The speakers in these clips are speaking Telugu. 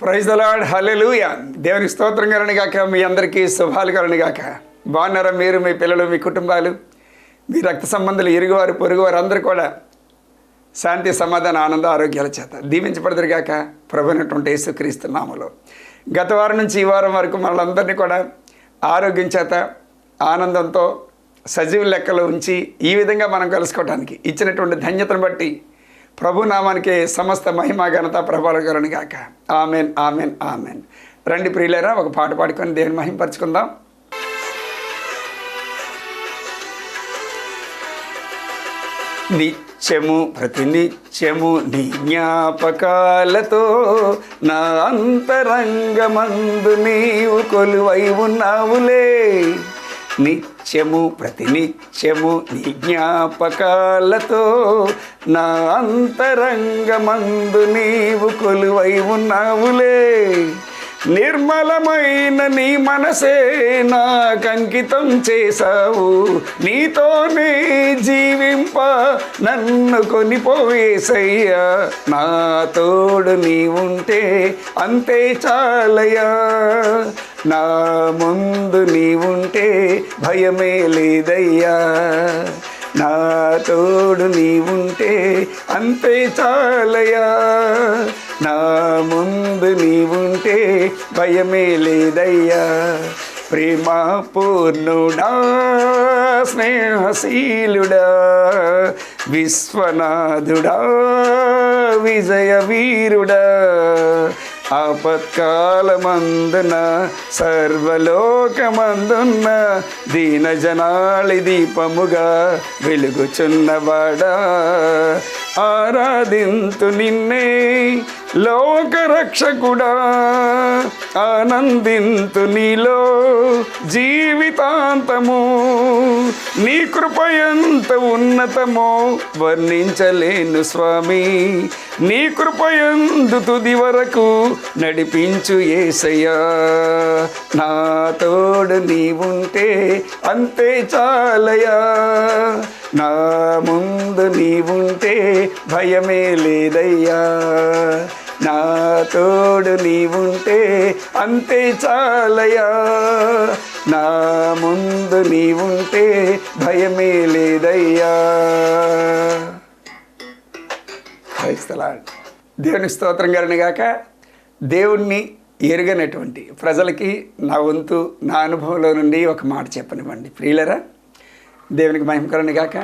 ప్రైజ్ ద లార్డ్, హల్లెలూయా. దేవునికి స్తోత్రం కలుగును గాక. మీ అందరికీ శుభాలు కలుగును గాక. బాగున్నారా మీరు, మీ పిల్లలు, మీ కుటుంబాలు, మీ రక్త సంబంధులు, ఇరుగువారు, పొరుగువారు అందరూ కూడా శాంతి, సమాధాన, ఆనంద, ఆరోగ్యాల చేత దీవించబడదురు గాక ప్రభువైనటువంటి యేసుక్రీస్తు నామములో. గత వారం నుంచి ఈ వారం వరకు మనలందరినీ కూడా ఆరోగ్యం చేత, ఆనందంతో, సజీవ లెక్కలో ఉంచి ఈ విధంగా మనం కలుసుకోవడానికి ఇచ్చినటువంటి ధన్యతను బట్టి ప్రభు నామానికి సమస్త మహిమ, ఘనత, ప్రభావాలు కలుగును గాక. Amen, amen, amen. రండి ప్రియులారా, ఒక పాట పాడుకొని దేవుని మహిమపరచుకుందాం. నిత్యము ప్రతినిత్యము నీ జ్ఞాపకాలతో నా అంతరంగమందు నీవు కొలువై ఉన్నావులే. నిత్యము ప్రతినిత్యము నీ జ్ఞాపకాలతో నా అంతరంగమందు నీవు కొలువై ఉన్నావులే. నిర్మలమైన నీ మనసే నాకంకితం చేశావు. నీతోనే జీవింప నన్ను కొనిపోయేసయ్యా. నా తోడు నీ ఉంటే అంతే చాలయ్యా. నా ముందు నీ ఉంటే భయమే లేదయ్యా. నా తోడు నీ ఉంటే అంతే చాలయ్యా. నా ముందు నీ ఉంటే భయమే లేదయ్యా. ప్రేమ పూర్ణుడా, స్నేహశీలుడా, విశ్వనాథుడా, విజయ వీరుడా, ఆపత్కాలమందున సర్వలోకమందున్న దీనజనాళి దీపముగా వెలుగుచున్నవాడా. ఆరాధింతు నిన్నే లోకరక్షకుడా, ఆనందింతు నీలో జీవితాంతము. నీ కృప ఎంత ఉన్నతమో వర్ణించలేను స్వామి. నీ కృప యందు తుది వరకు నడిపించు యేసయ్యా. నా తోడు నీ ఉంటే అంతే చాలయ్యా. నా ముందు నీ ఉంటే భయమే లేదయ్యా. నా తోడు నీ ఉంటే అంతే చాలయ్యా. నా ముందు నీ ఉంటే భయమే లేదయ్యా. దేవుని స్తోత్రం కలుగును గాక. దేవుణ్ణి ఎరుగనటువంటి ప్రజలకి నా వంతు, నా అనుభవంలో నుండి ఒక మాట చెప్పనివ్వండి ప్రియులరా. దేవునికి మహిమ కలుగును గాక.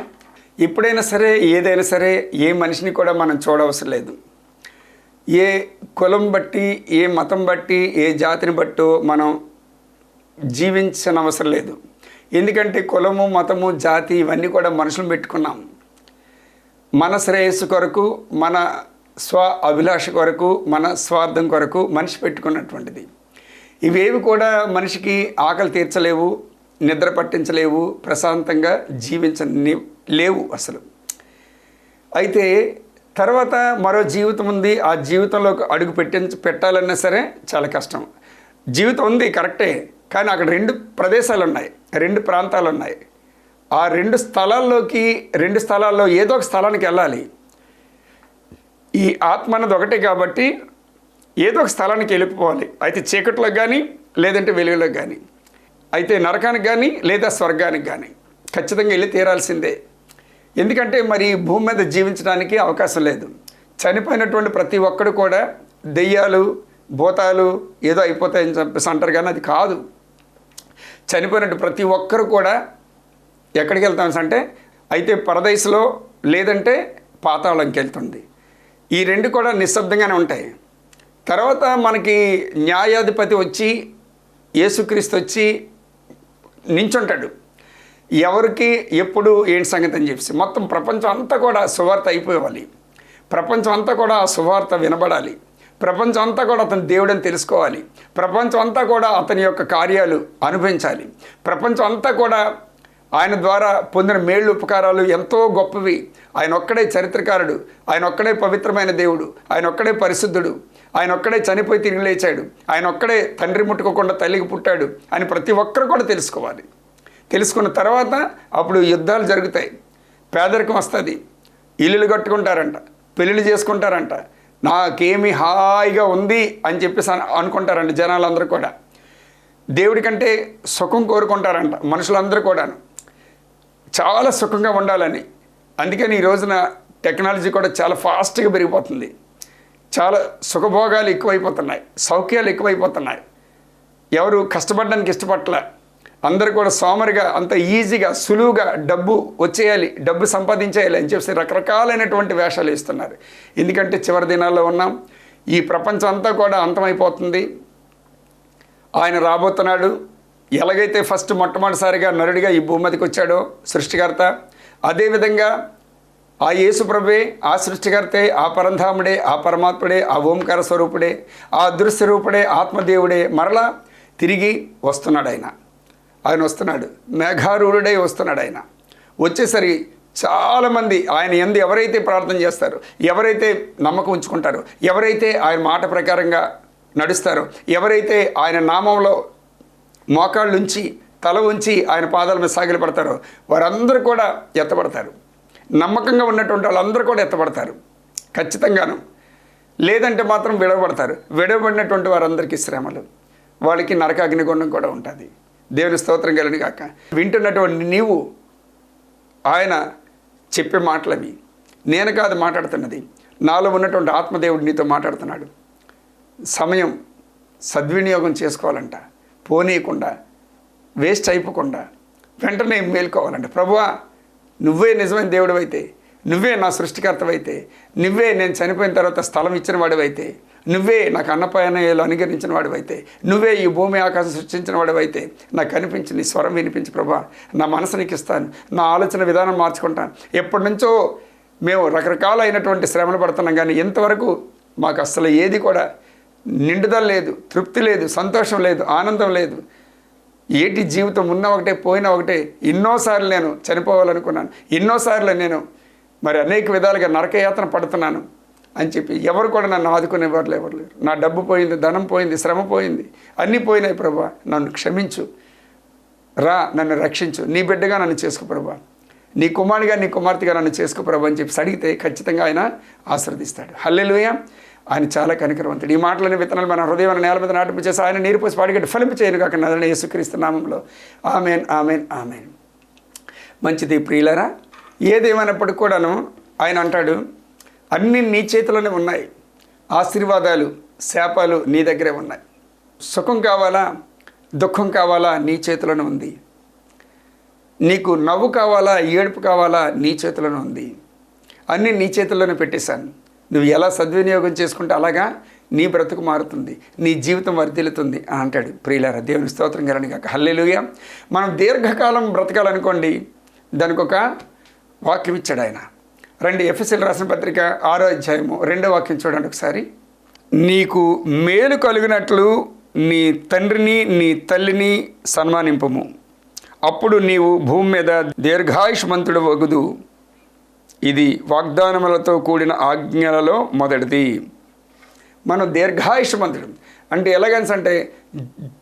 ఇప్పుడైనా సరే, ఏదైనా సరే, ఏ మనిషిని కూడా మనం చూడవసరం లేదు. ఏ కులం బట్టి, ఏ మతం బట్టి, ఏ జాతిని బట్టో మనం జీవించిన అవసరం లేదు. ఎందుకంటే కులము, మతము, జాతి ఇవన్నీ కూడా మనుషులు పెట్టుకున్నాం. మన శ్రేయస్సు కొరకు, మన స్వ అభిలాష కొరకు, మన స్వార్థం కొరకు మనిషి పెట్టుకున్నటువంటిది. ఇవేవి కూడా మనిషికి ఆకలి తీర్చలేవు, నిద్ర పట్టించలేవు, ప్రశాంతంగా లేవు అసలు. అయితే తర్వాత మరో జీవితం ఉంది. ఆ జీవితంలోకి అడుగు పెట్టాలన్నా సరే చాలా కష్టం. జీవితం ఉంది కరెక్టే, కానీ అక్కడ రెండు ప్రదేశాలు ఉన్నాయి, రెండు ప్రాంతాలు ఉన్నాయి. ఆ రెండు స్థలాల్లో ఏదో ఒక స్థలానికి వెళ్ళాలి. ఈ ఆత్మ అన్నది ఒకటే కాబట్టి ఏదో ఒక స్థలానికి వెళ్ళిపోవాలి. అయితే చీకట్లోకి కానీ, లేదంటే వెలుగులోకి కానీ, అయితే నరకానికి కానీ లేదా స్వర్గానికి కానీ ఖచ్చితంగా వెళ్ళి తీరాల్సిందే. ఎందుకంటే మరి భూమి మీద జీవించడానికి అవకాశం లేదు. చనిపోయినటువంటి ప్రతి ఒక్కడు కూడా దెయ్యాలు, భూతాలు ఏదో అయిపోతాయని చెప్పేసి అంటారు, కానీ అది కాదు. చనిపోయినట్టు ప్రతి ఒక్కరు కూడా ఎక్కడికి వెళ్తాం అంటే అయితే పరదేశంలో, లేదంటే పాతాళంకి వెళ్తుంది. ఈ రెండు కూడా నిశ్శబ్దంగానే ఉంటాయి. తర్వాత మనకి న్యాయాధిపతి వచ్చి, యేసుక్రీస్తు వచ్చి నించుంటాడు. ఎవరికి ఎప్పుడు ఏంటి సంగతి అని చెప్పేసి మొత్తం ప్రపంచం అంతా కూడా సువార్త అయిపోవాలి. ప్రపంచం అంతా కూడా ఆ సువార్త వినబడాలి. ప్రపంచం అంతా కూడా అతని దేవుడని తెలుసుకోవాలి. ప్రపంచం అంతా కూడా అతని యొక్క కార్యాలు అనుభవించాలి. ప్రపంచం అంతా కూడా ఆయన ద్వారా పొందిన మేళ్ళు, ఉపకారాలు ఎంతో గొప్పవి. ఆయన ఒక్కడే చరిత్రకారుడు, ఆయన ఒక్కడే పవిత్రమైన దేవుడు, ఆయన ఒక్కడే పరిశుద్ధుడు, ఆయన ఒక్కడే చనిపోయి తిరిగి లేచాడు, ఆయన ఒక్కడే తండ్రి ముట్టుకోకుండా తల్లికి పుట్టాడు అని ప్రతి ఒక్కరు కూడా తెలుసుకోవాలి. తెలుసుకున్న తర్వాత అప్పుడు యుద్ధాలు జరుగుతాయి, పేదరికం వస్తుంది, ఇల్లులు కట్టుకుంటారంట, పెళ్ళిళ్ళు చేసుకుంటారంట, నాకేమి హాయిగా ఉంది అని చెప్పేసి అనుకుంటారండి జనాలందరూ కూడా. దేవుడి కంటే సుఖం కోరుకుంటారంట మనుషులందరూ కూడాను, చాలా సుఖంగా ఉండాలని. అందుకని ఈ రోజున టెక్నాలజీ కూడా చాలా ఫాస్ట్గా పెరిగిపోతుంది. చాలా సుఖభోగాలు ఎక్కువైపోతున్నాయి, సౌఖ్యాలు ఎక్కువైపోతున్నాయి. ఎవరు కష్టపడడానికి ఇష్టపడలే. అందరూ కూడా సోమరిగా, అంత ఈజీగా సులువుగా డబ్బు వచ్చేయాలి, డబ్బు సంపాదించేయాలి అని చెప్పి రకరకాలైనటువంటి వేషాలు ఇస్తున్నారు. ఎందుకంటే చివరి దినాల్లో ఉన్నాం. ఈ ప్రపంచం అంతా కూడా అంతమైపోతుంది. ఆయన రాబోతున్నాడు. ఎలాగైతే మొట్టమొదటిసారిగా నరుడిగా ఈ భూమి మీదకి వచ్చాడో సృష్టికర్త, అదేవిధంగా ఆ యేసుప్రభే, ఆ సృష్టికర్తే, ఆ పరంధాముడే, ఆ పరమాత్ముడే, ఆ ఓంకార స్వరూపుడే, ఆ అదృశ్యరూపుడే, ఆత్మదేవుడే మరలా తిరిగి వస్తున్నాడు. ఆయన వస్తున్నాడు, మేఘారూఢుడై వస్తున్నాడు. ఆయన వచ్చేసరికి చాలామంది ఆయన యందు ఎవరైతే ప్రార్థన చేస్తారో, ఎవరైతే నమ్మకం ఉంచుకుంటారో, ఎవరైతే ఆయన మాట ప్రకారంగా నడుస్తారో, ఎవరైతే ఆయన నామంలో మోకాళ్ళు ఉంచి తల ఉంచి ఆయన పాదాల మీద సాగిలపడతారో వారందరూ కూడా ఎత్తబడతారు. నమ్మకంగా ఉన్నటువంటి వాళ్ళందరూ కూడా ఎత్తబడతారు ఖచ్చితంగాను. లేదంటే మాత్రం విడవబడతారు. విడవబడినటువంటి వారందరికీ శ్రమలు, వాళ్ళకి నరకాగ్నిగుండం కూడా ఉంటుంది. దేవుని స్తోత్రం కలుగును గాక. వింటున్నటువంటి నీవు ఆయన చెప్పే మాటలవి నేను కాదు మాట్లాడుతున్నది, నాలో ఉన్నటువంటి ఆత్మదేవుడు నీతో మాట్లాడుతున్నాడు. సమయం సద్వినియోగం చేసుకోవాలంట, పోనీయకుండా, వేస్ట్ అయిపోకుండా వెంటనే మేల్కోవాలంట. ప్రభువా, నువ్వే నిజమైన దేవుడు అయితే, నువ్వే నా సృష్టికర్తవైతే, నువ్వే నేను చనిపోయిన తర్వాత స్థలం ఇచ్చిన వాడివైతే, నువ్వే నాకు అన్నపాయనలు అనుగ్రహించిన వాడివైతే, నువ్వే ఈ భూమి ఆకాశం సృష్టించిన వాడివైతే నాకు కనిపించి నీ స్వరం వినిపించి ప్రభా, నా మనసు నీకు ఇస్తాను, నా ఆలోచన విధానం మార్చుకుంటాను. ఎప్పటి నుంచో మేము రకరకాలైనటువంటి శ్రమలు పడుతున్నాం, కానీ ఇంతవరకు మాకు అసలు ఏది కూడా నిండుదల లేదు, తృప్తి లేదు, సంతోషం లేదు, ఆనందం లేదు. ఏటి జీవితం ఉన్న ఒకటే పోయిన ఒకటే. ఎన్నోసార్లు నేను చనిపోవాలనుకున్నాను, ఎన్నోసార్లు నేను మరి అనేక విధాలుగా నరకయాతన పడుతున్నాను అని చెప్పి ఎవరు కూడా నన్ను ఆదుకునేవారు ఎవరు లేరు. నా డబ్బు పోయింది, ధనం పోయింది, శ్రమ పోయింది, అన్నీ పోయినాయి. ప్రభా, నన్ను క్షమించు, రా, నన్ను రక్షించు, నీ బిడ్డగా నన్ను చేసుకో ప్రభా, నీ కుమారుడిగా నీ కుమార్తెగా నన్ను చేసుకో ప్రభా అని చెప్పి అడిగితే ఖచ్చితంగా ఆయన ఆశీర్వదిస్తాడు. హల్లెలూయా. ఆయన చాలా కనికరవంతుడు. ఈ మాటలని విత్తనాలు మన హృదయం నేల మీద నాటింపు చేసి ఆయన నీరు పోసి పాడిగట్టి ఫలింపు చేయను కాక నదులని యేసుక్రీస్తు నామంలో ఆమెన్, ఆమెన్, ఆమెన్. మంచిది ప్రియులారా. ఏదేమైనప్పటికి కూడాను ఆయన అంటాడు, అన్నీ నీ చేతిలోనే ఉన్నాయి, ఆశీర్వాదాలు శాపాలు నీ దగ్గరే ఉన్నాయి. సుఖం కావాలా, దుఃఖం కావాలా, నీ చేతిలోనే ఉంది. నీకు నవ్వు కావాలా, ఏడుపు కావాలా, నీ చేతిలోనే ఉంది. అన్నీ నీ చేతుల్లోనే పెట్టేశాను. నువ్వు ఎలా సద్వినియోగం చేసుకుంటే అలాగా నీ బ్రతుకు మారుతుంది, నీ జీవితం వర్ధిల్లుతుంది అని అంటాడు. ప్రియులారా, దేవుని స్తోత్రం కలుగును గాక. హల్లెలూయా. మనం దీర్ఘకాలం బ్రతకాలనుకోండి, దానికి ఒక వాక్యం ఇచ్చాడు ఆయన. రండి, ఎఫెసీయులకు రాసిన పత్రిక 6వ అధ్యాయము 2వ వాక్యం చూడండి ఒకసారి. నీకు మేలు కలిగినట్లు నీ తండ్రిని నీ తల్లిని సన్మానింపము, అప్పుడు నీవు భూమి మీద దీర్ఘాయుష్మంతుడు వగుదు. ఇది వాగ్దానములతో కూడిన ఆజ్ఞలలో మొదటిది. మనం దీర్ఘాయుష్మంతుడు అంటే ఎలాగంటే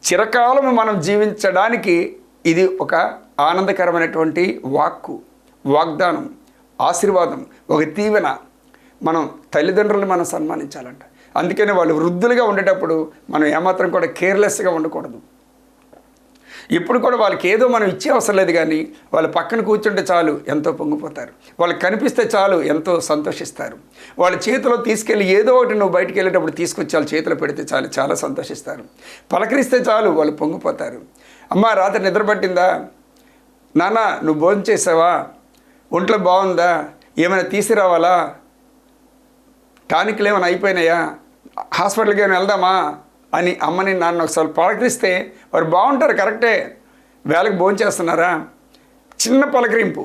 చిరకాలము మనం జీవించడానికి ఇది ఒక ఆనందకరమైనటువంటి వాగ్దానం, ఆశీర్వాదం, ఒక దీవెన. మనం తల్లిదండ్రులను మనం సన్మానించాలంట. అందుకని వాళ్ళు వృద్ధులుగా ఉండేటప్పుడు మనం ఏమాత్రం కూడా కేర్లెస్గా ఉండకూడదు. ఇప్పుడు కూడా వాళ్ళకి ఏదో మనం ఇచ్చే అవసరం లేదు, కానీ వాళ్ళ పక్కన కూర్చుంటే చాలు ఎంతో పొంగిపోతారు. వాళ్ళకి కనిపిస్తే చాలు ఎంతో సంతోషిస్తారు. వాళ్ళ చేతిలో తీసుకెళ్ళి ఏదో ఒకటి నువ్వు బయటికి వెళ్ళేటప్పుడు తీసుకొచ్చి వాళ్ళ చేతిలో పెడితే చాలు చాలా సంతోషిస్తారు. పలకరిస్తే చాలు వాళ్ళు పొంగిపోతారు. అమ్మ, రాత్రి నిద్ర పట్టిందా? నాన్న, నువ్వు భోజనం చేసావా? ఒంట్లో బాగుందా? ఏమైనా తీసుకురావాలా? టానిక్లు ఏమైనా అయిపోయినాయా? హాస్పిటల్కి ఏమైనా వెళ్దామా అని అమ్మని నాన్న ఒకసారి పలకరిస్తే వారు బాగుంటారు. కరెక్టే, వేళకి భోజనం చేస్తున్నారా? చిన్న పలకరింపు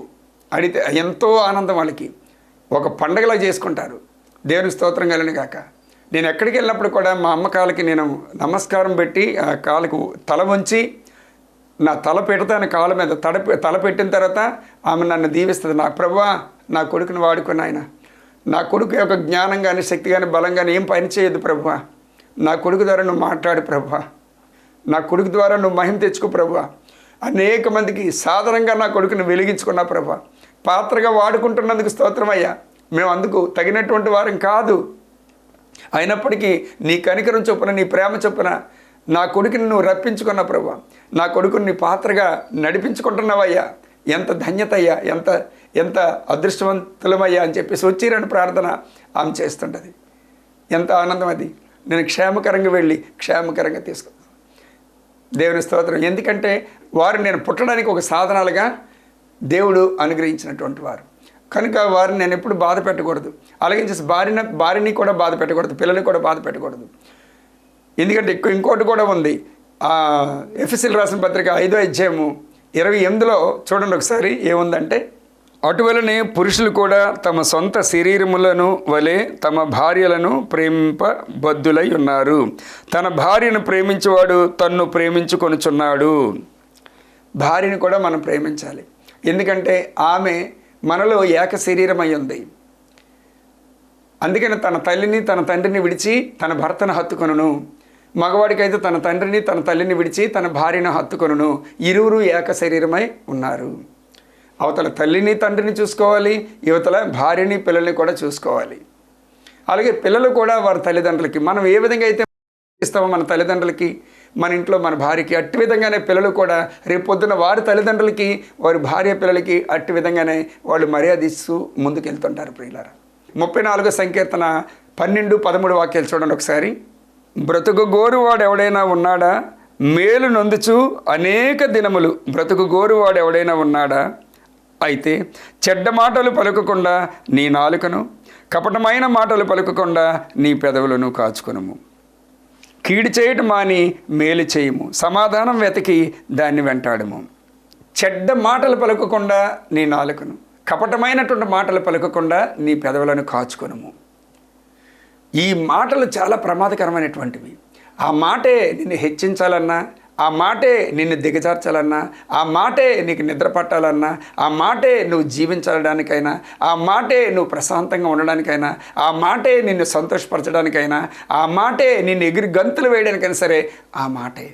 అడిగితే ఎంతో ఆనందం వాళ్ళకి, ఒక పండగలా చేసుకుంటారు. దేవుని స్తోత్రం కలుగును గాక. నేను ఎక్కడికి వెళ్ళినప్పుడు కూడా మా అమ్మ కాళ్ళకి నేను నమస్కారం పెట్టి ఆ కాళ్ళకు తల వంచి నా తల పెడతాను, కాళ్ళ మీద తల పెట్టిన తర్వాత ఆమె నన్ను దీవిస్తుంది. నా ప్రభువా, నా కొడుకుని వాడుకుని ఆయన, నా కొడుకు యొక్క జ్ఞానం కానీ శక్తి కానీ బలం కానీ ఏం పని చేయదు ప్రభువా, నా కొడుకు ద్వారా నువ్వు మాట్లాడు ప్రభువా, నా కొడుకు ద్వారా నువ్వు మహిమ తెచ్చుకో ప్రభువా. అనేక మందికి సాధారణంగా నా కొడుకుని వెలిగించుకున్నా ప్రభువా, పాత్రగా వాడుకుంటున్నందుకు స్తోత్రమయ్యా. మేము అందుకు తగినటువంటి వారం కాదు, అయినప్పటికీ నీ కనికరం చొప్పున, నీ ప్రేమ చొప్పున నా కొడుకుని నువ్వు రప్పించుకున్న ప్రభు, నా కొడుకుని నీ పాత్రగా నడిపించుకుంటున్నావయ్యా, ఎంత ధన్యత అయ్యా, ఎంత ఎంత అదృష్టవంతులమయ్యా అని చెప్పేసి వచ్చిరని ప్రార్థన ఆమె చేస్తుంటుంది. ఎంత ఆనందం అది. నేను క్షేమకరంగా వెళ్ళి క్షేమకరంగా తీసుకు. దేవుని స్తోత్రం. ఎందుకంటే వారు నేను పుట్టడానికి ఒక సాధనాలుగా దేవుడు అనుగ్రహించినటువంటి వారు కనుక వారిని నేను ఎప్పుడు బాధ పెట్టకూడదు. అలాగే చేసి భార్యని కూడా బాధ పెట్టకూడదు, పిల్లల్ని కూడా బాధ పెట్టకూడదు. ఎందుకంటే ఇంకోటి కూడా ఉంది. ఎఫెసీయులకు రాసిన పత్రిక 5వ అధ్యాయము 28లో చూడండి ఒకసారి ఏముందంటే, అటువలనే పురుషులు కూడా తమ సొంత శరీరములను వలె తమ భార్యలను ప్రేమింపబద్ధులై ఉన్నారు. తన భార్యను ప్రేమించేవాడు తన్ను ప్రేమించుకొనుచున్నాడు. భార్యను కూడా మనం ప్రేమించాలి. ఎందుకంటే ఆమె మనలో ఏక శరీరమై ఉంది. అందుకని తన తల్లిని తన తండ్రిని విడిచి తన భర్తను హత్తుకొనును. మగవాడికైతే తన తండ్రిని తన తల్లిని విడిచి తన భార్యను హత్తుకొనును. ఇరువురు ఏక శరీరమై ఉన్నారు. అవతల తల్లిని తండ్రిని చూసుకోవాలి, యువతల భార్యని పిల్లల్ని కూడా చూసుకోవాలి. అలాగే పిల్లలు కూడా వారి తల్లిదండ్రులకి మనం ఏ విధంగా అయితే ఇస్తామో మన తల్లిదండ్రులకి, మన ఇంట్లో మన భార్యకి, అట్టి విధంగానే పిల్లలు కూడా రేపు పొద్దున వారి తల్లిదండ్రులకి, వారి భార్య పిల్లలకి అట్టి విధంగానే వాళ్ళు మర్యాద ఇస్తూ ముందుకెళ్తుంటారు. ప్రియులారా, 34వ సంకీర్తన 12-13 వాక్యాలు చూడండి ఒకసారి. బ్రతుకు గోరువాడు ఎవడైనా ఉన్నాడా, మేలు నొందుచు అనేక దినములు బ్రతుకు గోరువాడు ఎవడైనా ఉన్నాడా, అయితే చెడ్డ మాటలు పలుకకుండా నీ నాలుకను, కపటమైన మాటలు పలుకకుండా నీ పెదవులను కాచుకొనుము. కీడు చేయటం మాని మేలు చేయము, సమాధానం వెతికి దాన్ని వెంటాడము. చెడ్డ మాటలు పలుకకుండా నీ నాలుకను, కపటమైనటువంటి మాటలు పలుకకుండా నీ పెదవులను కాచుకొనుము. ఈ మాటలు చాలా ప్రమాదకరమైనటువంటివి. ఆ మాటే నిన్ను హెచ్చించాలన్నా, ఆ మాటే నిన్ను దిగజార్చాలన్నా, ఆ మాటే నీకు నిద్ర పట్టాలన్నా, ఆ మాటే నువ్వు జీవించడానికైనా, ఆ మాటే నువ్వు ప్రశాంతంగా ఉండడానికైనా, ఆ మాటే నిన్ను సంతోషపరచడానికైనా, ఆ మాటే నిన్ను ఎగిరి గంతులు వేయడానికైనా సరే ఆ మాటే.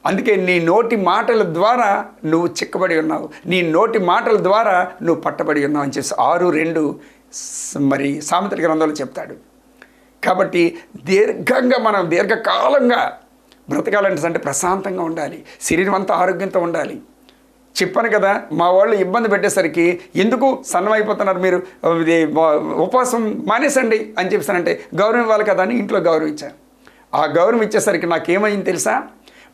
అందుకే నీ నోటి మాటల ద్వారా నువ్వు చిక్కబడి ఉన్నావు, నీ నోటి మాటల ద్వారా నువ్వు పట్టబడి ఉన్నావు అని చెప్పి 6:2 మరి సామెతల గ్రంథంలో చెప్తాడు. కాబట్టి మనం దీర్ఘకాలంగా బ్రతకాలంటే ప్రశాంతంగా ఉండాలి, శరీరం అంతా ఆరోగ్యంతో ఉండాలి. చెప్పాను కదా, మా వాళ్ళు ఇబ్బంది పెట్టేసరికి ఎందుకు సన్నమైపోతున్నారు మీరు, ఉపవాసం మానేసండి అని చెప్పానంటే గౌరవం ఇవ్వాలి కదా అని ఇంట్లో గౌరవం ఇచ్చాను. ఆ గౌరవం ఇచ్చేసరికి నాకేమైంది తెలుసా,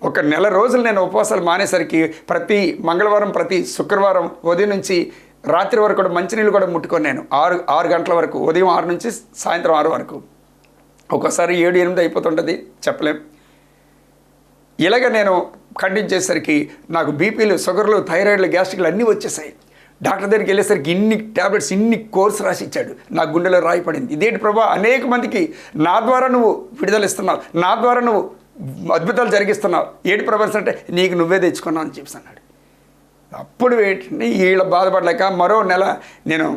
ఒక నెల రోజులు నేను ఉపవాసాలు మానేసరికి ప్రతి మంగళవారం ప్రతి శుక్రవారం ఉదయం నుంచి రాత్రి వరకు కూడా మంచినీళ్ళు కూడా ముట్టుకొని నేను 6 గంటల వరకు, ఉదయం 6 నుంచి సాయంత్రం 6 వరకు, ఒక్కోసారి 7-8 అయిపోతుంటుంది చెప్పలేం. ఇలాగ నేను కంటిన్యూ చేసేసరికి నాకు బీపీలు, షుగర్లు, థైరాయిడ్లు, గ్యాస్ట్రిక్లు అన్నీ వచ్చేసాయి. డాక్టర్ దగ్గరికి వెళ్ళేసరికి ఇన్ని ట్యాబ్లెట్స్, ఇన్ని కోర్స్ రాసి ఇచ్చాడు. నా గుండెలో రాయి పడింది. ఇదేంటి ప్రభా, అనేక మందికి నా ద్వారా నువ్వు విడుదల ఇస్తున్నావు, నా ద్వారా నువ్వు అద్భుతాలు జరిగిస్తున్నావు, ఏంటి ప్రభాస్ అంటే నీకు నువ్వే తెచ్చుకున్నావు అని చెప్పి అన్నాడు. అప్పుడు ఏంటంటే వీళ్ళ బాధపడలేక మరో నెల నేను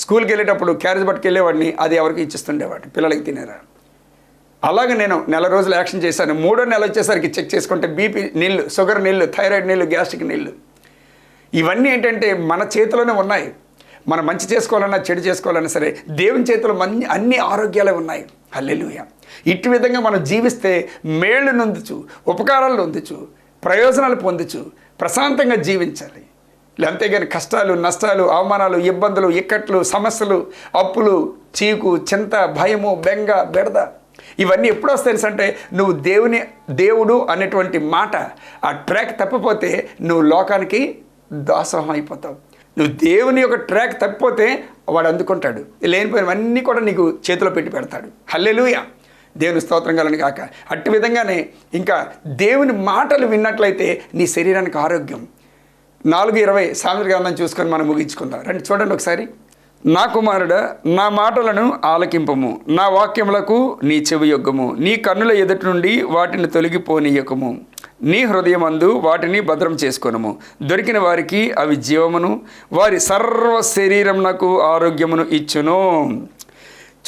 స్కూల్కి వెళ్ళేటప్పుడు క్యారేజ్ పట్టుకు వెళ్ళేవాడిని, అది ఎవరికి ఇచ్చిస్తుండేవాడిని, పిల్లలకి తినేరా. అలాగే నేను నెల రోజులు యాక్షన్ చేశాను. 3వ నెల వచ్చేసరికి చెక్ చేసుకుంటే బీపీ నీళ్ళు, షుగర్ నీళ్ళు, థైరాయిడ్ నీళ్ళు, గ్యాస్ట్రిక్ నీళ్ళు, ఇవన్నీ ఏంటంటే మన చేతిలోనే ఉన్నాయి. మనం మంచి చేసుకోవాలన్నా చెడు చేసుకోవాలన్నా సరే దేవుని చేతిలో అన్ని ఆరోగ్యాలే ఉన్నాయి. హల్లెలూయా. ఇటు విధంగా మనం జీవిస్తే మేళ్ళు నొందుచు, ఉపకారాలు నొందుచు, ప్రయోజనాలు పొందుచు ప్రశాంతంగా జీవించాలి. అంతేగాని కష్టాలు, నష్టాలు, అవమానాలు, ఇబ్బందులు, ఇక్కట్లు, సమస్యలు, అప్పులు, చీకు, చింత, భయము, బెంగ, బెడద ఇవన్నీ ఎప్పుడు వస్తాయి అంటే నువ్వు దేవుడు అనేటువంటి మాట ఆ ట్రాక్ తప్పిపోతే నువ్వు లోకానికి దాసోహం అయిపోతావు. నువ్వు దేవుని యొక్క ట్రాక్ తప్పిపోతే వాడు అందుకుంటాడు, లేనిపోయినవన్నీ కూడా నీకు చేతిలో పెట్టి పెడతాడు. హల్లెలూయా. దేవుని స్తోత్రం కలను కాక. అట్టి విధంగానే ఇంకా దేవుని మాటలు విన్నట్లయితే నీ శరీరానికి ఆరోగ్యం. 4:20 సామెతల గ్రంథం చూసుకొని మనం ముగించుకుందాం రండి. చూడండి ఒకసారి. నా కుమారుడా, నా మాటలను ఆలకింపము, నా వాక్యములకు నీ చెవి యొగ్గము, నీ కన్నుల ఎదుటి నుండి వాటిని తొలగిపోనీయకము, నీ హృదయమందు వాటిని భద్రం చేసుకొనుము. దొరికిన వారికి అవి జీవమును, వారి సర్వ శరీరమునకు ఆరోగ్యమును ఇచ్చును.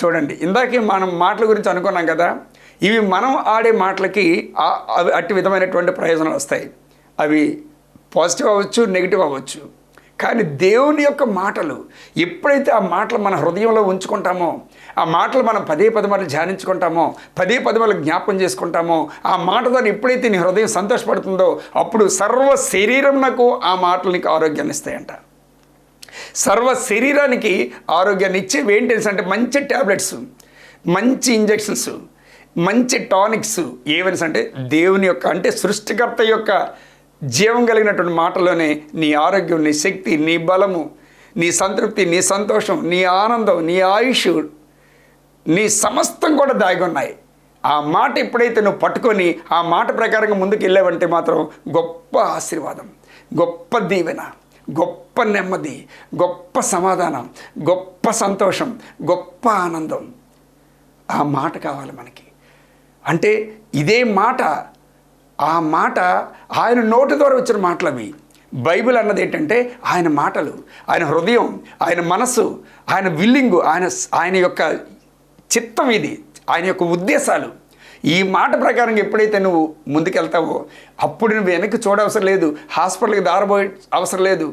చూడండి, ఇందాకే మనం మాటల గురించి అనుకున్నాం కదా, ఇవి మనం ఆడే మాటలకి అవి అట్టి విధమైనటువంటి ప్రయోజనాలు వస్తాయి. అవి పాజిటివ్ అవ్వచ్చు, నెగిటివ్ అవ్వచ్చు. కానీ దేవుని యొక్క మాటలు ఎప్పుడైతే ఆ మాటలు మన హృదయంలో ఉంచుకుంటామో, ఆ మాటలు మనం పదే పదమార్లు ధ్యానించుకుంటామో, పదే పదమార్లు జ్ఞాపకం చేసుకుంటామో, ఆ మాట ద్వారా ఎప్పుడైతే నీ హృదయం సంతోషపడుతుందో అప్పుడు సర్వ శరీరం నాకు ఆ మాటలు నీకు ఆరోగ్యాన్ని ఇస్తాయంట. సర్వ శరీరానికి ఆరోగ్యాన్ని ఇచ్చేవి ఏంటి అంటే మంచి ట్యాబ్లెట్స్, మంచి ఇంజెక్షన్స్, మంచి టానిక్స్ ఏవని అంటే దేవుని యొక్క అంటే సృష్టికర్త యొక్క జీవం కలిగినటువంటి మాటలోనే నీ ఆరోగ్యం, నీ శక్తి, నీ బలము, నీ సంతృప్తి, నీ సంతోషం, నీ ఆనందం, నీ ఆయుష్, నీ సమస్తం కూడా దాగి ఉన్నాయి. ఆ మాట ఎప్పుడైతే నువ్వు పట్టుకొని ఆ మాట ప్రకారంగా ముందుకు వెళ్ళావంటే మాత్రం గొప్ప ఆశీర్వాదం, గొప్ప దీవెన, గొప్ప నెమ్మది, గొప్ప సమాధానం, గొప్ప సంతోషం, గొప్ప ఆనందం. ఆ మాట కావాలి మనకి. అంటే ఇదే మాట, ఆ మాట ఆయన నోటి ద్వారా వచ్చిన మాటలు అవి. బైబిల్ అన్నది ఏంటంటే ఆయన మాటలు, ఆయన హృదయం, ఆయన మనసు, ఆయన విల్లింగు, ఆయన యొక్క చిత్తం, ఇది ఆయన యొక్క ఉద్దేశాలు. ఈ మాట ప్రకారం ఎప్పుడైతే నువ్వు ముందుకెళ్తావో అప్పుడు నువ్వు వెనక్కి చూడవసరం లేదు, హాస్పిటల్కి దారబోయే అవసరం లేదు,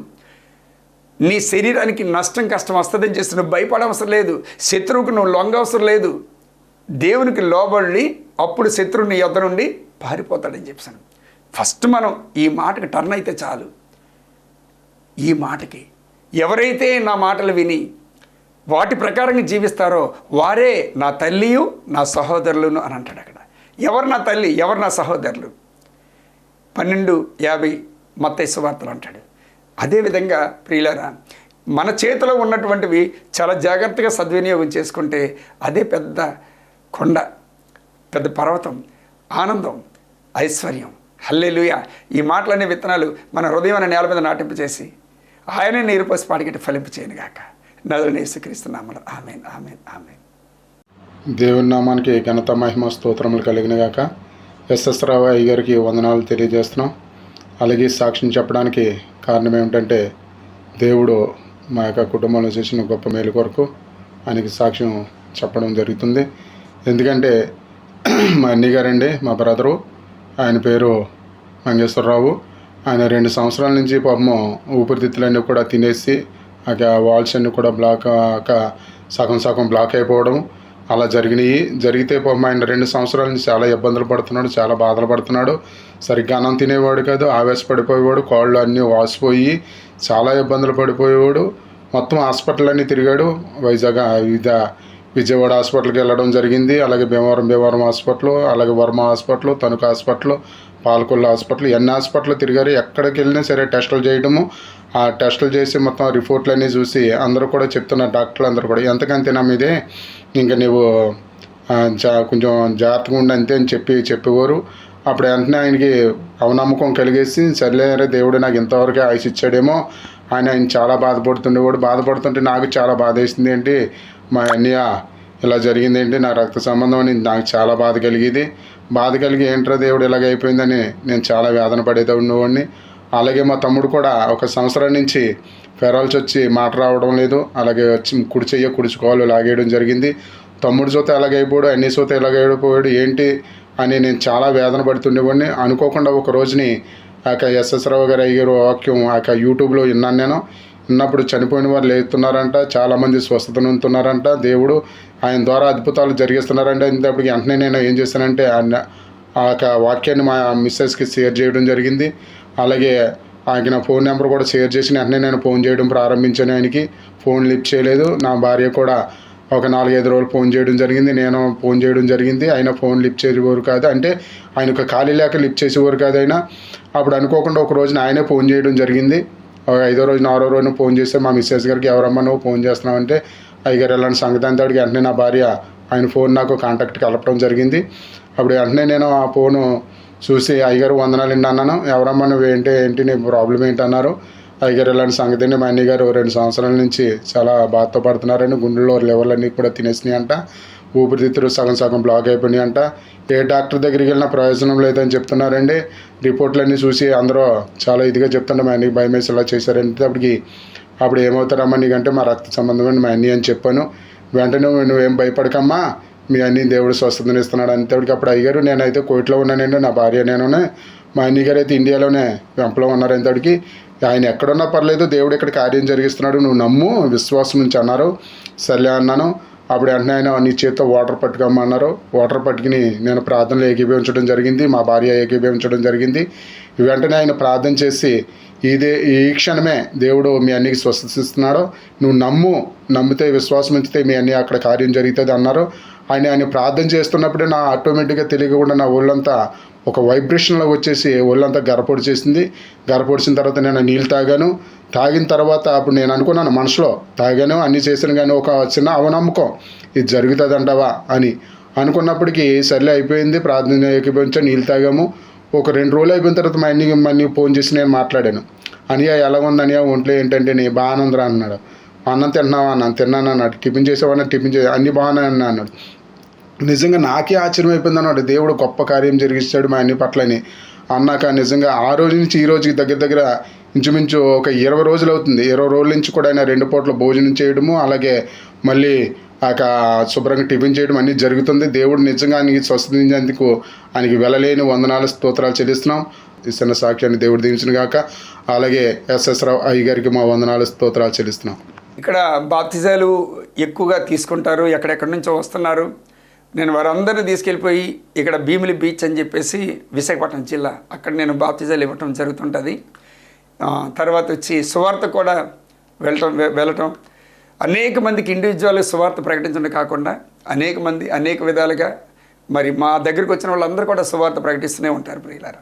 నీ శరీరానికి నష్టం కష్టం వస్తుందని చేసి నువ్వు భయపడవసరం లేదు, శత్రువుకు నువ్వు లొంగవసరం లేదు. దేవునికి లోబడి అప్పుడు శత్రువు నీ యొద్ద నుండి పారిపోతాడని చెప్పాను. ఫస్ట్ మనం ఈ మాటకి టర్న్ అయితే చాలు. ఈ మాటకి ఎవరైతే నా మాటలు విని వాటి ప్రకారంగా జీవిస్తారో వారే నా తల్లియు నా సహోదరులను అని అంటాడు అక్కడ. ఎవరు నా తల్లి, ఎవరు నా సహోదరులు? 12:50 మత్తయి సువార్తలు అంటాడు. అదేవిధంగా ప్రియులారా, మన చేతిలో ఉన్నటువంటివి చాలా జాగ్రత్తగా సద్వినియోగం చేసుకుంటే అదే పెద్ద కొండ, పెద్ద పర్వతం, ఆనందం, ఐశ్వర్యం. హల్లెలూయా. ఈ మాటలనే విత్తనాలు మన హృదయం అనే నేల మీద నాటింపు చేసి ఆయనే నీరు పోసి పాడిగట్టి ఫలింపు చేయను గాక. నదులని యేసుక్రీస్తు నామములో ఆమేన్, ఆమేన్, ఆమేన్. దేవుని నామానికి ఘనత మహిమ స్తోత్రములు కలిగిన గాక. ఎస్ఎస్ రావు అయ్య గారికి వందనాలు తెలియజేస్తున్నాం. అలాగే సాక్ష్యం చెప్పడానికి కారణం ఏమిటంటే దేవుడు మా యొక్క కుటుంబంలో చేసిన గొప్ప మేలు కొరకు ఆయనకి సాక్ష్యం చెప్పడం జరుగుతుంది. ఎందుకంటే మా అన్నయ్య గారండి, మా బ్రదరు, ఆయన పేరు మంగేశ్వరరావు. ఆయన 2 సంవత్సరాల నుంచి పాపము ఊపిరితిత్తులన్నీ కూడా తినేసి ఆ వాల్స్ అన్నీ కూడా సగం బ్లాక్ అయిపోవడం అలా జరిగితే పాపం ఆయన 2 సంవత్సరాల నుంచి చాలా ఇబ్బందులు పడుతున్నాడు, చాలా బాధలు పడుతున్నాడు. సరిగ్గా అన్నం తినేవాడు కాదు, ఆవేశపడిపోయేవాడు, కాళ్ళు అన్నీ వాసిపోయి చాలా ఇబ్బందులు పడిపోయేవాడు. మొత్తం హాస్పిటల్ అన్నీ తిరిగాడు. విజయవాడ హాస్పిటల్కి వెళ్ళడం జరిగింది. అలాగే భీమవరం హాస్పిటల్, అలాగే Varma hospital, Tanuku hospital, Palakollu hospital, ఎన్ని హాస్పిటల్ తిరిగారు. ఎక్కడికి వెళ్ళినా సరే టెస్టులు చేయడము, ఆ టెస్టులు చేసి మొత్తం రిపోర్ట్లు అన్నీ చూసి అందరూ కూడా చెప్తున్నారు, డాక్టర్లు అందరూ కూడా, ఎంతకంతేనా మీదే, ఇంకా నువ్వు కొంచెం జాగ్రత్తగా ఉండి అంతే అని చెప్పేవారు. అప్పుడు వెంటనే ఆయనకి అవనమ్మకం కలిగేసి, సర్లేరే దేవుడు నాకు ఇంతవరకే ఆయుష్ ఇచ్చాడేమో ఆయన చాలా బాధపడుతుంటే నాకు చాలా బాధ వేసింది. ఏంటి మా అన్నయ్య ఇలా జరిగింది ఏంటి, నా రక్త సంబంధం అని నాకు చాలా బాధ కలిగి ఏంట్రా దేవుడు ఇలాగ అయిపోయిందని నేను చాలా వేదన పడేవాడిని. అలాగే మా తమ్ముడు కూడా 1 సంవత్సరం నుంచి ఫెరాల్స్ వచ్చి మాట రావడం లేదు. అలాగే వచ్చి కుడిచుకోవాలి లాగేయడం జరిగింది. తమ్ముడు చూస్తే ఎలాగైపోయాడు, అన్ని చూస్తే ఎలాగైపోయాడు ఏంటి అని నేను చాలా వేదన పడుతుండేవాడిని. అనుకోకుండా ఒక రోజుని ఆ ఎస్ఎస్ రావు గారు అయ్యారు వాక్యం ఆ యూట్యూబ్లో విన్నాను. నేను విన్నప్పుడు చనిపోయిన వారు లేస్తున్నారంట, చాలామంది స్వస్థత పొందుతున్నారంట, దేవుడు ఆయన ద్వారా అద్భుతాలు జరిగిస్తున్నారంట. ఇంతప్పటికి వెంటనే నేను ఏం చేశానంటే ఆ వాక్యాన్ని మా మిస్సెస్కి షేర్ చేయడం జరిగింది. అలాగే ఆయనకి నా ఫోన్ నెంబర్ కూడా షేర్ చేసి వెంటనే నేను ఫోన్ చేయడం ప్రారంభించాను. ఆయనకి ఫోన్ లిఫ్ట్ చేయలేదు. నా భార్య కూడా ఒక 4-5 రోజులు ఫోన్ చేయడం జరిగింది, నేను ఫోన్ చేయడం జరిగింది. ఆయన ఫోన్ లిఫ్ట్ చేసేవారు కాదు, అంటే ఆయనకు ఖాళీ లేక లిఫ్ట్ చేసేవారు కాదు ఆయన. అప్పుడు అనుకోకుండా ఒక రోజున ఆయనే ఫోన్ చేయడం జరిగింది. 5వ రోజున 6వ రోజున ఫోన్ చేస్తే మా మిస్సెస్ గారికి, ఎవరమ్మా నువ్వు ఫోన్ చేస్తున్నావు అంటే, అయ్యగారు ఎలాంటి సంగతి అంతా అడిగి వెంటనే నా భార్య ఆయన ఫోన్ నాకు కాంటాక్ట్ కలపడం జరిగింది. అప్పుడు వెంటనే నేను ఆ ఫోను చూసి, అయ్యగారు వందనాలు అండి అన్నాను. ఎవరమ్మా నువ్వు ఏంటి నీ ప్రాబ్లం ఏంటి అన్నారు. అయ్యగారు ఇలాంటి సంగతి అండి, మా అన్నయ్య గారు 2 సంవత్సరాల నుంచి చాలా బాధతో పడుతున్నారని, గుండెల్లో లెవెల్ కూడా తినేసినాయి అంట, ఊపిరితిత్తులు సగం బ్లాక్ అయిపోయినాయి అంట, ఏ డాక్టర్ దగ్గరికి వెళ్ళినా ప్రయోజనం లేదని చెప్తున్నారండి. రిపోర్ట్లన్నీ చూసి అందరూ చాలా ఇదిగా చెప్తుంటే మా అన్నయ్యకి భయం వేసి ఇలా చేశారంటే, అప్పుడు ఏమవుతారమ్మా నీకంటే మా రక్త సంబంధం మా అన్నయ్య అని చెప్పాను. వెంటనే నువ్వేం భయపడకమ్మా, మీ అన్నీ దేవుడు స్వస్థతనిస్తున్నాడు అంతేటికి. అప్పుడు అయ్యారు నేనైతే కోయిట్లో ఉన్నానండి, నా భార్య నేను, మా అన్నయ్య గారు అయితే ఇండియాలోనే వెంపలో ఉన్నారు. అంతటికి ఆయన ఎక్కడున్నా పర్లేదు, దేవుడు ఇక్కడ కార్యం జరిగిస్తున్నాడు, నువ్వు నమ్ము, విశ్వాసం నుంచి అన్నారు. సర్లే అన్నాను. అప్పుడు వెంటనే ఆయన నీ చేతితో వాటర్ పట్టుకోమన్నారు. వాటర్ పట్టుకుని నేను ప్రార్థనలో ఏకీభవించడం జరిగింది, మా భార్య ఏకీభవించడం జరిగింది. వెంటనే ఆయన ప్రార్థన చేసి ఈ క్షణమే దేవుడు మీ అన్నికి స్వస్థిస్తున్నాడు, నువ్వు నమ్మితే విశ్వాసం ఉంచితే మీ అన్ని అక్కడ కార్యం జరుగుతుంది అన్నారు. ఆయన ప్రార్థన చేస్తున్నప్పుడే నా ఆటోమేటిక్గా తెలియకుండా నా ఒళ్ళంతా ఒక వైబ్రేషన్లో వచ్చేసి ఒళ్ళంతా గరపొడి చేసింది. గరపొడిచిన తర్వాత నేను నీళ్ళు తాగిన తర్వాత అప్పుడు నేను అనుకున్నాను మనసులో, తాగాను అన్నీ చేశాను, కానీ ఒక చిన్న అవనమ్మకం, ఇది జరుగుతుంది అంటావా అని అనుకున్నప్పటికీ సర్లే అయిపోయింది. ప్రార్థన ఏకీభవించాను, నీళ్ళు తాగాము. ఒక 2 రోజులు అయిపోయిన తర్వాత మా అన్నీ ఫోన్ చేసి నేను మాట్లాడాను. అనియా ఎలా ఉంది అనియా, ఒంట్లో ఏంటంటే నీ బాగానుందిరా అన్నాడు. అన్నం తిన్నావా అన్నాను, తిన్నాను అన్నాడు. టిఫిన్ చేసావన్నా, టిఫిన్ అన్నీ బాగానే అన్నాడు. నిజంగా నాకే ఆశ్చర్యం అయిపోయింది అన్నాడు. దేవుడు గొప్ప కార్యం జరిగిస్తాడు మా అన్ని పట్లని అన్నాక నిజంగా ఆ రోజు నుంచి ఈ రోజుకి దగ్గర ఇంచుమించు ఒక 20 రోజులు అవుతుంది. 20 రోజుల నుంచి కూడా ఆయన 2 పూట్ల భోజనం చేయడము, అలాగే మళ్ళీ శుభ్రంగా టిఫిన్ చేయడం అన్నీ జరుగుతుంది. దేవుడు నిజంగా ఆయనకి స్వస్థించేందుకు ఆయనకి వెళ్ళలేని వందనాలు స్తోత్రాలు చెల్లిస్తున్నాం. ఈ చిన్న సాక్ష్యాన్ని దేవుడు దీవించిన గాక. అలాగే ఎస్ఎస్ రావు అయ్య గారికి మా వందనాలు స్తోత్రాలు చెల్లిస్తున్నాం. ఇక్కడ బాప్తిజాలు ఎక్కువగా తీసుకుంటారు, ఎక్కడెక్కడి నుంచో వస్తున్నారు. నేను వారందరినీ తీసుకెళ్ళిపోయి ఇక్కడ భీమిలి బీచ్ అని చెప్పేసి విశాఖపట్నం జిల్లా, అక్కడ నేను బాప్తిజాలు ఇవ్వటం జరుగుతుంటుంది. తర్వాత వచ్చి సువార్త కూడా వెళ్ళటం అనేక మందికి ఇండివిజువల్ సువార్త ప్రకటించడం కాకుండా అనేక విధాలుగా మరి మా దగ్గరికి వచ్చిన వాళ్ళందరూ కూడా సువార్త ప్రకటిస్తూనే ఉంటారు ప్రియులారా.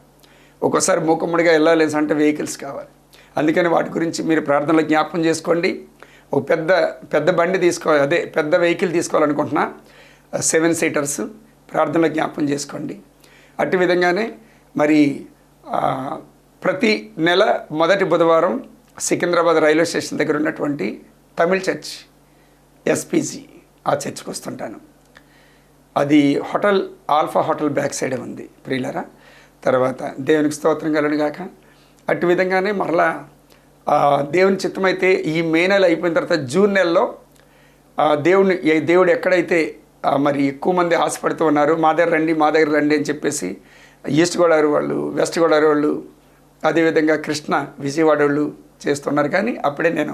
ఒక్కోసారి మూకుమ్మడిగా వెళ్ళాలి అంటే వెహికల్స్ కావాలి. అందుకని వాటి గురించి మీరు ప్రార్థనలో జ్ఞాపకం చేసుకోండి. ఒక పెద్ద బండి పెద్ద వెహికల్ తీసుకోవాలనుకుంటున్నా, 7 సీటర్స్, ప్రార్థనలో జ్ఞాపకం చేసుకోండి. అట్టి విధంగానే మరి ప్రతి నెల మొదటి బుధవారం సికింద్రాబాద్ రైల్వే స్టేషన్ దగ్గర ఉన్నటువంటి తమిళ్ చర్చ్ ఎస్పీజీ ఆ చర్చ్కి వస్తుంటాను. అది ఆల్ఫా హోటల్ బ్యాక్ సైడే ఉంది ప్రియులరా. తర్వాత దేవునికి స్తోత్రం కలుగును గాక. అట్టి విధంగానే మరలా దేవుని చిత్తమైతే ఈ మే నెల అయిపోయిన తర్వాత జూన్ నెలలో దేవుడు ఎక్కడైతే మరి ఎక్కువ మంది ఆశపడుతూ ఉన్నారు, మా దగ్గర రండి అని చెప్పేసి ఈస్ట్ గోదావరి వాళ్ళు, వెస్ట్ గోదావరి వాళ్ళు, అదేవిధంగా కృష్ణ విజయవాడ వాళ్ళు చేస్తున్నారు. కానీ అప్పుడే నేను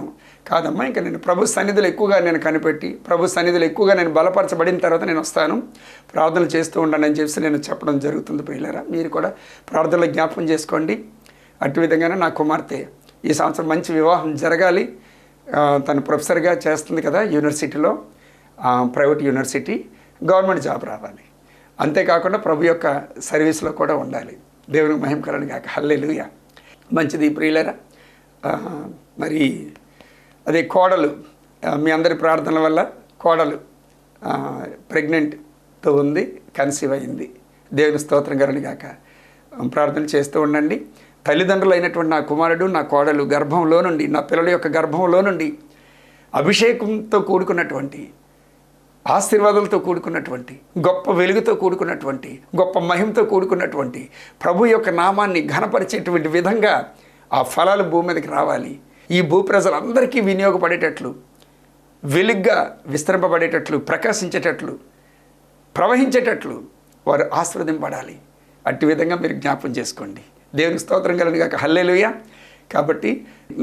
కాదమ్మా, ఇంకా నేను ప్రభు సన్నిధులు ఎక్కువగా నేను కనిపెట్టి, ప్రభు సన్నిధులు ఎక్కువగా నేను బలపరచబడిన తర్వాత నేను వస్తాను, ప్రార్థనలు చేస్తూ ఉంటాను అని చెప్పి నేను చెప్పడం జరుగుతుంది ప్రియులారా. మీరు కూడా ప్రార్థనలో జ్ఞాపకం చేసుకోండి. అటు విధంగానే నా కుమార్తె ఈ సంవత్సరం మంచి వివాహం జరగాలి. తను ప్రొఫెసర్గా చేస్తుంది కదా యూనివర్సిటీలో, ప్రైవేట్ యూనివర్సిటీ, గవర్నమెంట్ జాబ్ రావాలి. అంతేకాకుండా ప్రభు యొక్క సర్వీస్లో కూడా ఉండాలి. దేవునికి మహిమ కలుగును గాక. హల్లెలూయా. మంచిది ప్రియులారా. మరి అదే కోడలు, మీ అందరి ప్రార్థనల వల్ల కోడలు ప్రెగ్నెంట్తో ఉంది, కన్సీవ్ అయింది. దేవుని స్తోత్రం కలుగును గాక. ప్రార్థన చేస్తూ ఉండండి. తల్లిదండ్రులు అయినటువంటి నా కుమారుడు, నా కోడలు గర్భంలో నుండి, నా పిల్లల యొక్క గర్భంలో నుండి అభిషేకంతో కూడుకున్నటువంటి, ఆశీర్వాదాలతో కూడుకున్నటువంటి, గొప్ప వెలుగుతో కూడుకున్నటువంటి, గొప్ప మహిమతో కూడుకున్నటువంటి ప్రభు యొక్క నామాన్ని ఘనపరిచేటువంటి విధంగా ఆ ఫలాలు భూమి మీదకి రావాలి. ఈ భూ ప్రజలందరికీ వినియోగపడేటట్లు, వెలుగ్గా విస్తరింపబడేటట్లు, ప్రకాశించేటట్లు, ప్రవహించేటట్లు వారు ఆశీర్వదింపడాలి. అట్టి విధంగా మీరు జ్ఞాపకం చేసుకోండి. దేవునికి స్తోత్రం కలుగును గాక. హల్లెలూయా. కాబట్టి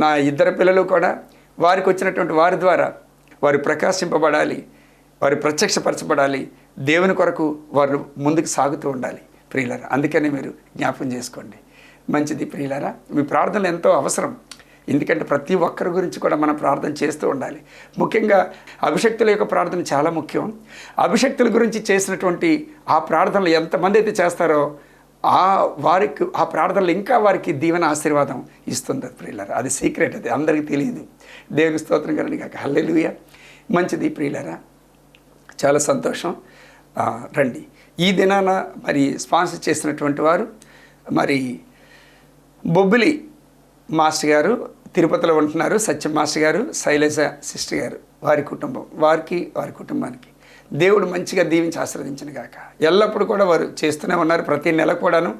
నా 2 పిల్లలు కూడా వారికి వచ్చినటువంటి వారి ద్వారా వారు ప్రకాశింపబడాలి, వారు ప్రత్యక్షపరచబడాలి. దేవుని కొరకు వారు ముందుకు సాగుతూ ఉండాలి ప్రియులారా. అందుకని మీరు జ్ఞాపకం చేసుకోండి. మంచిది ప్రియులారా. మీ ప్రార్థనలు ఎంతో అవసరం. ఎందుకంటే ప్రతి ఒక్కరి గురించి కూడా మనం ప్రార్థన చేస్తూ ఉండాలి. ముఖ్యంగా అభిషక్తుల యొక్క ప్రార్థన చాలా ముఖ్యం. అభిషక్తుల గురించి చేసినటువంటి ఆ ప్రార్థనలు ఎంతమంది అయితే చేస్తారో వారికి ఆ ప్రార్థనలు ఇంకా వారికి దీవెన ఆశీర్వాదం ఇస్తుంది ప్రియులారా. అది సీక్రెట్, అది అందరికీ తెలియదు. దేవుని స్తోత్రం కలుగును గాక. హల్లెలూయా. మంచిది ప్రియులారా, చాలా సంతోషం. రండి. ఈ దినాన మరి స్పాన్సర్ చేసినటువంటి వారు మరి బొబ్బిలి మాస్టర్ గారు తిరుపతిలో ఉంటున్నారు, సత్యం మాస్టర్ గారు, శైలజ సిస్టర్ గారు, వారి కుటుంబం, వారి కుటుంబానికి దేవుడు మంచిగా దీవించి ఆశీర్వదించను గాక. ఎల్లప్పుడూ కూడా వారు చేస్తూనే ఉన్నారు. ప్రతి నెల కూడాను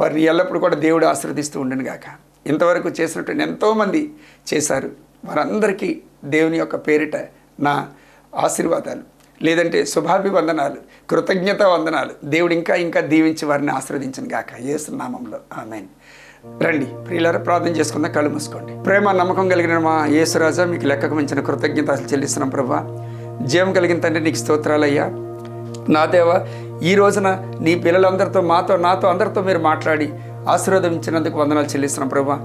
వారిని ఎల్లప్పుడూ కూడా దేవుడు ఆశీర్వదిస్తూ ఉండను గాక. ఇంతవరకు చేసినటువంటి ఎంతోమంది చేశారు. వారందరికీ దేవుని యొక్క పేరిట నా ఆశీర్వాదాలు, లేదంటే శుభాభివందనాలు, కృతజ్ఞత వందనాలు. దేవుడు ఇంకా దీవించి వారిని ఆశీర్వదించను గాక. యేసు నామములో ఆమేన్. రండి ప్రియులారా, ప్రార్థన చేసుకుందాం. కళ్ళు మూసుకోండి. ప్రేమ నమ్మకం కలిగిన మా యేసురాజా, మీకు లెక్కకు మించిన కృతజ్ఞతలు చెల్లిస్తున్నాం ప్రభా. జీవం కలిగిన తండ్రి, నీకు స్తోత్రాలయ్యా. నా దేవా, ఈ రోజున నీ పిల్లలందరితో, నాతో అందరితో మీరు మాట్లాడి ఆశీర్వదించినందుకు వందనాలు చెల్లిస్తున్నాం ప్రభా.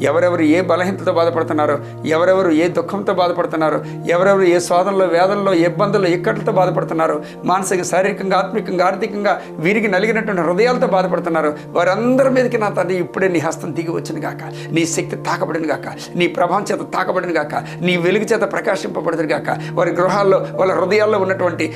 ఎవరెవరు ఏ బలహీనతతో బాధపడుతున్నారో, ఎవరెవరు ఏ దుఃఖంతో బాధపడుతున్నారో, ఎవరెవరు ఏ శోధనలో, వేదనలో, ఇబ్బందుల్లో, ఇక్కట్లతో బాధపడుతున్నారో, మానసిక, శారీరకంగా, ఆత్మికంగా, ఆర్థికంగా వీరికి నలిగినటువంటి హృదయాలతో బాధపడుతున్నారో, వారందరి మీదకి నా తండ్రి ఇప్పుడే నీ హస్తం దిగి వచ్చిన గాక, నీ శక్తి తాకబడిన గాక, నీ ప్రభావం చేత తాకబడిన గాక, నీ వెలుగు చేత ప్రకాశింపబడిన గాక, వారి గృహాల్లో, వాళ్ళ హృదయాల్లో ఉన్నటువంటి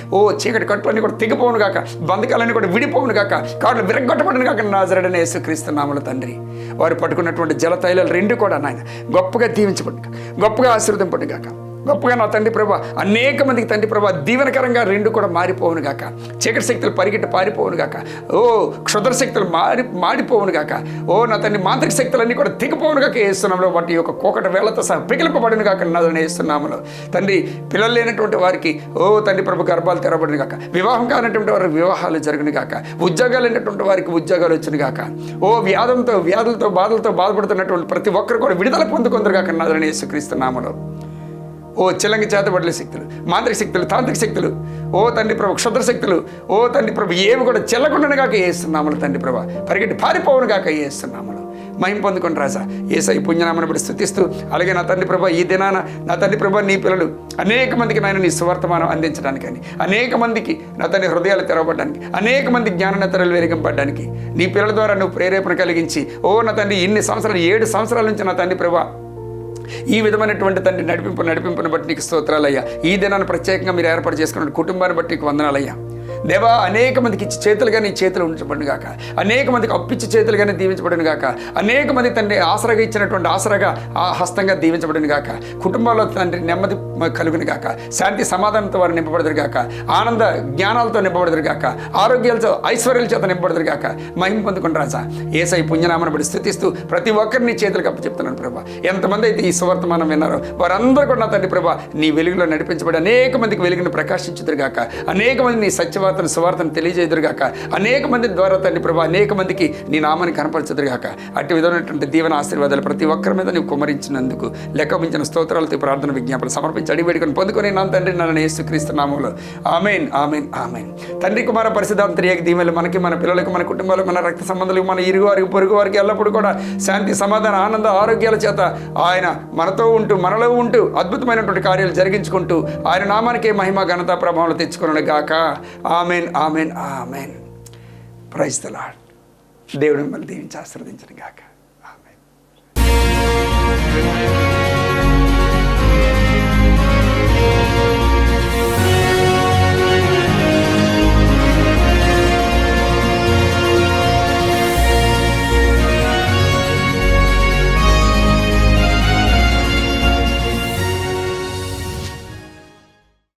చీకటి కట్టులన్నీ కూడా తెగిపోవును గాక, బంధకాలన్నీ కూడా విడిపోవును గాక, కాళ్ళు విరగొట్టబడిన గాక, నాజరేయుడైన యేసుక్రీస్తు నామములో తండ్రి. వారు పట్టుకున్నటువంటి జలతైలాలు రెండు కూడా నాయన గొప్పగా దీవించబడి, గొప్పగా ఆశీర్వదింపబడి గాక, గొప్పగా నా తండ్రి ప్రభా అనేక మందికి తండ్రి ప్రభా దీవెనకరంగా రెండు కూడా మారిపోవును గాక, చీకటి శక్తులు పరిగెట్టి పారిపోవును గాక, క్షుద్ర శక్తులు మాడిపోవును గాక, నా తండ్రి మాంత్రిక శక్తులన్నీ కూడా తెగిపోవును గాక యేసునామములో, వాటి యొక్క కోకట వేళ్లతో సహా పిగిలింపబడిన గాక నాదనే యేసునామములో. తండ్రి, పిల్లలు లేనటువంటి వారికి తండ్రి ప్రభు గర్భాలు తెరబడిన గాక, వివాహం కానటువంటి వారికి వివాహాలు జరుగును గాక, ఉద్యోగాలు లేనటువంటి వారికి ఉద్యోగాలు వచ్చిన గాక, వ్యాధులతో బాధలతో బాధపడుతున్నటువంటి ప్రతి ఒక్కరు కూడా విడుదల పొందుకుందరు గాక నాదనే యేసుక్రీస్తు నామములో. చిల్లంగి చేతబడలే శక్తులు, మాంత్రిక శక్తులు, తాంత్రిక శక్తులు, తండ్రి ప్రభు క్షుద్ర శక్తులు, తండ్రి ప్రభు ఏవి కూడా చెల్లకుండాను గాక యేసునామములో తండ్రి ప్రభు పరిగెట్టి పారిపోవును గాక యేసునామములో. మహిమ పొందుకొని రాజా, యేసయ్య పుణ్యనామమును బట్టి స్తుతిస్తూ, అలాగే నా తండ్రి ప్రభు ఈ దినాన నా తండ్రి ప్రభు నీ పిల్లలు అనేక మందికి నాయన నీ సువర్తమానం అందించడానికని, అనేక మందికి నా తండ్రి హృదయాలు తెరవబడడానికి, అనేక మంది జ్ఞాననేతరాలు వెలిగింపబడడానికి నీ పిల్లల ద్వారా నువ్వు ప్రేరేపణ కలిగించి, నా తండ్రి ఇన్ని సంవత్సరాలు 7 సంవత్సరాల నుంచి నా తండ్రి ప్రభు ఈ విధమైనటువంటి తండ్రి నడిపింపును బట్టి నీకు స్తోత్రాలయ్యా. ఈ దినాన్ని ప్రత్యేకంగా మీరు ఏర్పాటు చేసుకున్న కుటుంబాన్ని బట్టి నీకు వందనాలయ్యా. దేవా, అనేక మందికి ఇచ్చి చేతులుగా నీ చేతులు ఉంచబడిన గాక, అనేక మందికి అప్పిచ్చి చేతులుగానే దీవించబడిన గాక, అనేక మంది తండ్రి ఆసరగా ఇచ్చినటువంటి ఆసరగా ఆ హస్తంగా దీవించబడిన గాక, కుటుంబాల్లో తండ్రి నెమ్మది కలుగుని గాక, శాంతి సమాధానంతో వారు నింపబడదురు గాక, ఆనంద జ్ఞానాలతో నింపబడదురు గాక, ఆరోగ్యాలతో ఐశ్వర్యాల చేత నింపబడదురు గాక. మహిమ పొందుకుని రాజా, యేసయ్య పుణ్యనామను బట్టి స్తుతిస్తూ ప్రతి ఒక్కరిని చేతులకు అప్పచెప్తున్నాను ప్రభా. ఎంతమంది అయితే ఈ సువర్తమానం విన్నారో వారందరూ కూడా నా తండ్రి ప్రభా నీ వెలుగులో నడిపించబడి అనేక మందికి వెలుగును ప్రకాశించుదురు గాక, అనేక మంది నీ సత్యవార్తను సువార్తను తెలియజేదురుగాక, అనేక మంది ద్వారా తండ్రి ప్రభా అనేక మందికి నీ నామాన్ని కనపరచుదురుగాక. అట్టి విధమైనటువంటి దీవెన ఆశీర్వాదాలు ప్రతి ఒక్కరి మీద నువ్వు కుమరించినందుకు లెక్కమించిన స్తోత్రాలతో ప్రార్థన విజ్ఞాపనలు సమర్పించి అడిగిపెట్టుకొని పొందుకొని నా తండ్రి నన్ను యేసుక్రీస్తు నామములో ఆమేన్, ఆమేన్, ఆమేన్. తండ్రి కుమార పరిశుద్ధాత్మ త్రియేక దీవెనలు మనకి, మన పిల్లలకు, మన కుటుంబాలకు, మన రక్త సంబంధాలకు, మన ఇరుగు వారికి, పొరుగు వారికి ఎల్లప్పుడూ కూడా శాంతి సమాధాన ఆనంద ఆరోగ్యాల చేత ఆయన మనతో ఉంటూ, మనలో ఉంటూ అద్భుతమైనటువంటి కార్యాలు జరిగించుకుంటూ ఆయన నామానికే మహిమ ఘనత ప్రభావాలు తెచ్చుకున్నాడు గాక. Amen, amen, amen. Praise the lord. దేవుడు మిమ్మల్ని దీవించి ఆశీర్వదించను గాక.